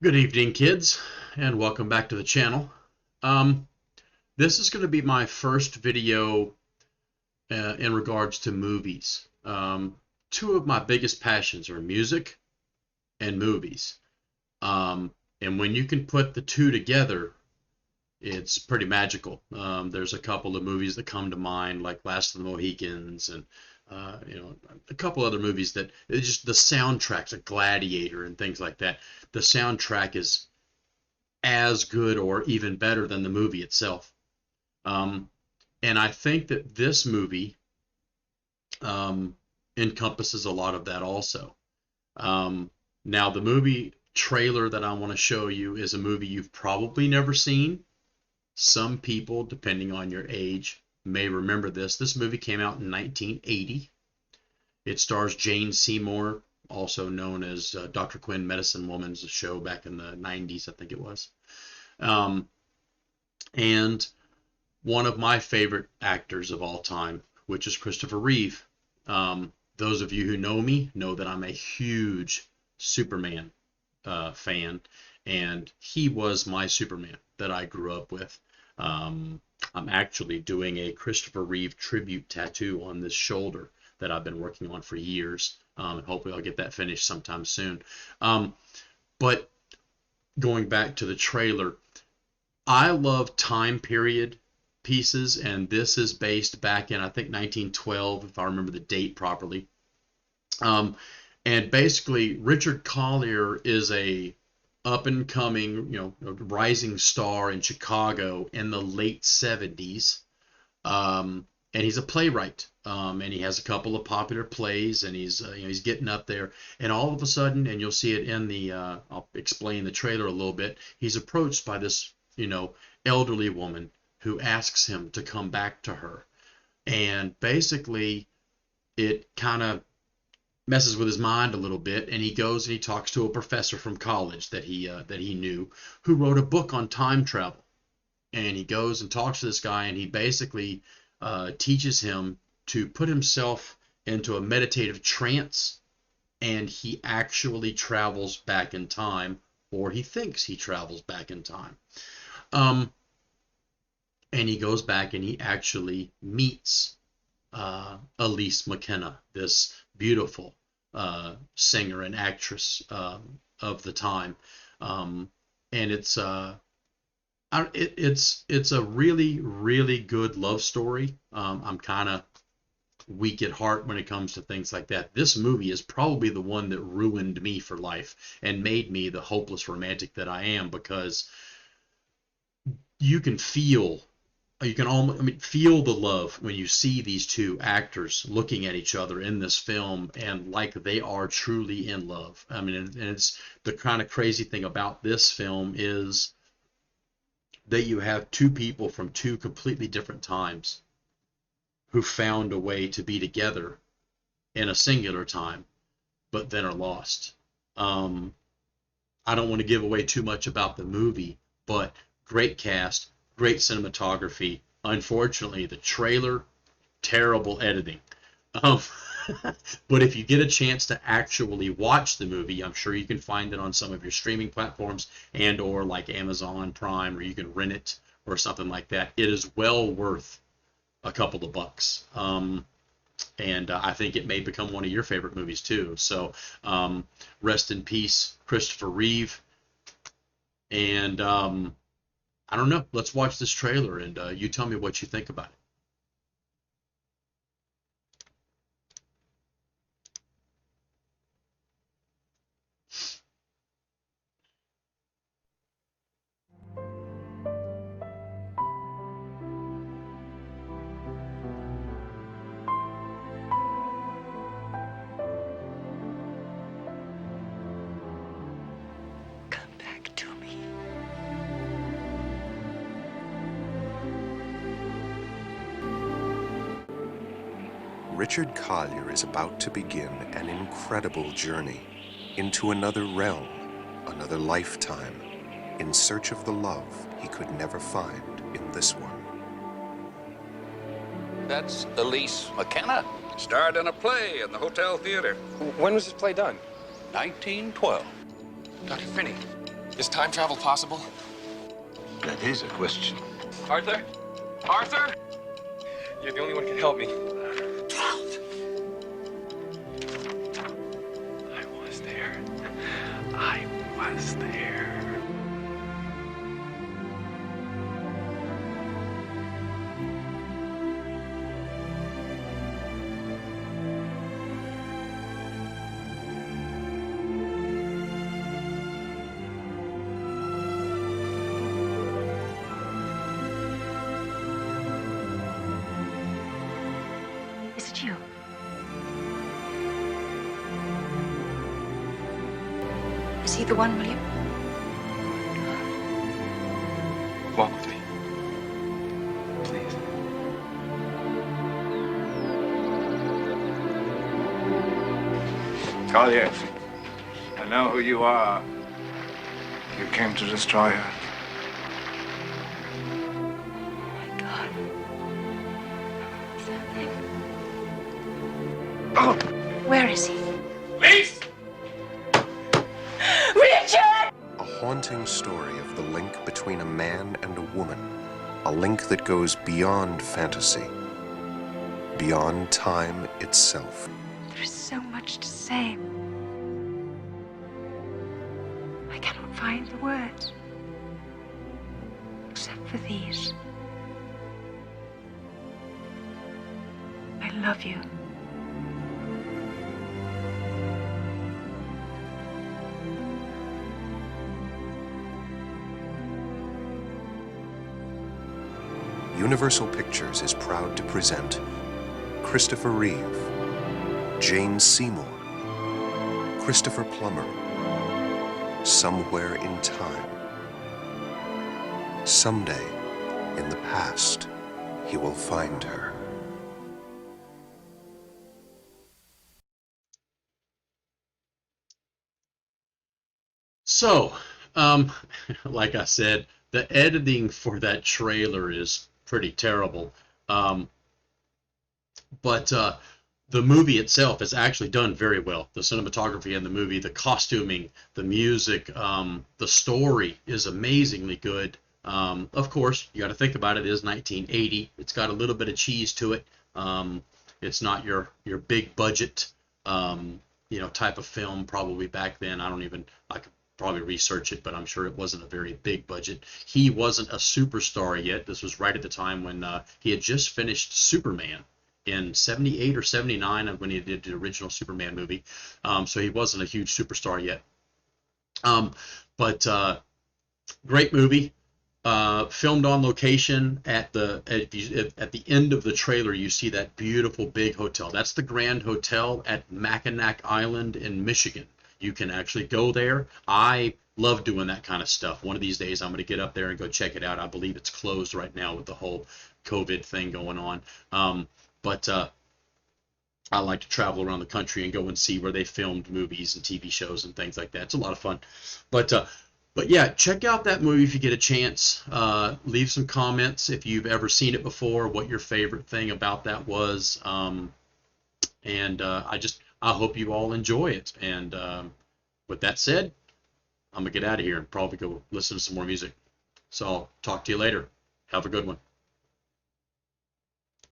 Good evening, kids, and welcome back to the channel. Um, this is going to be my first video in regards to movies. Two of my biggest passions are music and movies. And when you can put the two together, it's pretty magical. There's a couple of movies that come to mind, like Last of the Mohicans, and a couple other movies that it's just the soundtracks, a Gladiator, and things like that. The soundtrack is as good or even better than the movie itself. Um, and I think that this movie um, encompasses a lot of that also. Now, the movie trailer that I want to show you is a movie you've probably never seen. Some people, depending on your age, may remember this. This movie came out in 1980. It stars Jane Seymore, also known as Dr. Quinn Medicine Woman's show back in the 90s, I think it was. Um, and one of my favorite actors of all time, which is Christopher Reeve. Those of you who know me know that I'm a huge Superman fan, and he was my Superman that I grew up with. I'm actually doing a Christopher Reeve tribute tattoo on this shoulder that I've been working on for years. And hopefully I'll get that finished sometime soon. But going back to the trailer, I love time period pieces, and this is based back in, I think, 1912, if I remember the date properly. Um, and basically, Richard Collier is a up and coming, a rising star in Chicago in the late 70s. And he's a playwright. And he has a couple of popular plays, and he's getting up there. And all of a sudden, and you'll see it in the, I'll explain the trailer a little bit. He's approached by this, elderly woman who asks him to come back to her. And basically, it kind of messes with his mind a little bit, and he goes and he talks to a professor from college that he knew, who wrote a book on time travel. And he goes and talks to this guy, and he basically teaches him to put himself into a meditative trance, and he actually travels back in time, or he thinks he travels back in time. Um, and he goes back and he actually meets Elise McKenna, this beautiful singer and actress of the time. Um, and it's a really really good love story. I'm kind of weak at heart when it comes to things like that. This movie is probably the one that ruined me for life and made me the hopeless romantic that I am, because you can feel you can almost, feel the love when you see these two actors looking at each other in this film, and like they are truly in love. And it's the kind of crazy thing about this film is that you have two people from two completely different times who found a way to be together in a singular time, but then are lost. Um, I don't want to give away too much about the movie, but great cast, great cinematography. Unfortunately, the trailer, terrible editing. Um, but if you get a chance to actually watch the movie, I'm sure you can find it on some of your streaming platforms and or like Amazon Prime, or you can rent it or something like that. It is well worth a couple of bucks. And I think it may become one of your favorite movies too. So rest in peace, Christopher Reeve. And I don't know. Let's watch this trailer, and you tell me what you think about it. Come back to me. Richard Collier is about to begin an incredible journey into another realm, another lifetime, in search of the love he could never find in this one. That's Elise McKenna, Starred in a play in the Hotel Theater. When was this play done? 1912. Dr. Finney, Is time travel possible? That is a question. Arthur? Arthur? You're the only one who can help me. I was there. I was there. Is it you? Is he the one, William? Walk with me. Please. Collier, I know who you are. You came to destroy her. Oh my God. Something. Oh! Where is he? Please! Richard! A haunting story of the link between a man and a woman. A link that goes beyond fantasy, beyond time itself. There is so much to say. I cannot find the words. Except for these. I love you. Universal Pictures is proud to present Christopher Reeve, Jane Seymore, Christopher Plummer, Somewhere in Time. Someday, in the past, he will find her. So, like I said, the editing for that trailer is pretty terrible. But the movie itself is actually done very well. The cinematography in the movie, the costuming, the music, the story is amazingly good. Of course, you got to think about it. It is 1980. It's got a little bit of cheese to it. It's not your big budget, type of film probably back then. I could probably research it, but I'm sure it wasn't a very big budget. He wasn't a superstar yet. This was right at the time when he had just finished Superman in 78 or 79 when he did the original Superman movie. So he wasn't a huge superstar yet. But great movie. Filmed on location at the end of the trailer. You see that beautiful big hotel. That's the Grand Hotel at Mackinac Island in Michigan. You can actually go there. I love doing that kind of stuff. One of these days I'm going to get up there and go check it out. I believe it's closed right now with the whole COVID thing going on. But I like to travel around the country and go and see where they filmed movies and TV shows and things like that. It's a lot of fun. But yeah, check out that movie if you get a chance. Leave some comments if you've ever seen it before, what your favorite thing about that was. I hope you all enjoy it. And with that said, I'm going to get out of here and probably go listen to some more music. So I'll talk to you later. Have a good one.